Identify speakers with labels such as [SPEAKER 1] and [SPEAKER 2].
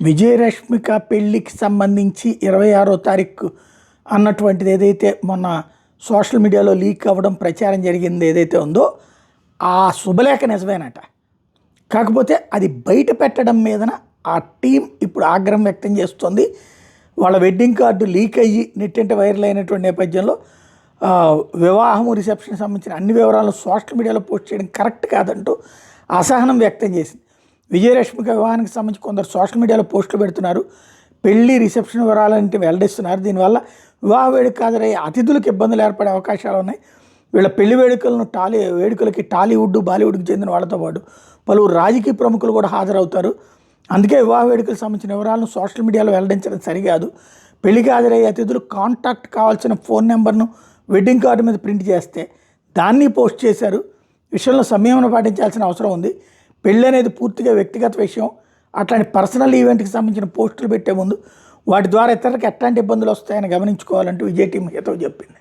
[SPEAKER 1] విజయరశ్మిక పెళ్ళికి సంబంధించి 26వ తారీఖు అన్నటువంటిది ఏదైతే మొన్న సోషల్ మీడియాలో లీక్ అవ్వడం ప్రచారం జరిగింది ఏదైతే ఉందో ఆ శుభలేఖ నిజమేనట. కాకపోతే అది బయట పెట్టడం మీదన ఆ టీం ఇప్పుడు ఆగ్రహం వ్యక్తం చేస్తుంది. వాళ్ళ వెడ్డింగ్ కార్డు లీక్ అయ్యి నెట్టింట వైరల్ అయినటువంటి నేపథ్యంలో వివాహము రిసెప్షన్ సంబంధించిన అన్ని వివరాలను సోషల్ మీడియాలో పోస్ట్ చేయడం కరెక్ట్ కాదంటూ అసహనం వ్యక్తం చేసింది. విజయరశ్మిక వివాహానికి సంబంధించి కొందరు సోషల్ మీడియాలో పోస్టులు పెడుతున్నారు, పెళ్లి రిసెప్షన్ వివరాలంటే వెల్లడిస్తున్నారు. దీనివల్ల వివాహ వేడుక హాజరయ్యే అతిథులకు ఇబ్బందులు ఏర్పడే అవకాశాలు ఉన్నాయి. వీళ్ళ పెళ్లి వేడుకలకి టాలీవుడ్ బాలీవుడ్కి చెందిన వాళ్ళతో పాటు పలువురు రాజకీయ ప్రముఖులు కూడా హాజరవుతారు. అందుకే వివాహ వేడుకలకు సంబంధించిన వివరాలను సోషల్ మీడియాలో వెల్లడించడం సరికాదు. పెళ్లికి హాజరయ్యే అతిథులు కాంటాక్ట్ కావాల్సిన ఫోన్ నెంబర్ను వెడ్డింగ్ కార్డు మీద ప్రింట్ చేస్తే దాన్ని పోస్ట్ చేశారు. విషయంలో సంయమనం పాటించాల్సిన అవసరం ఉంది. పెళ్ళి అనేది పూర్తిగా వ్యక్తిగత విషయం. అట్లాంటి పర్సనల్ ఈవెంట్కి సంబంధించిన పోస్టులు పెట్టే ముందు వాటి ద్వారా ఇతరులకు ఎట్లాంటి ఇబ్బందులు వస్తాయని గమనించుకోవాలంటూ విజయ్ టీం హితవు చెప్పింది.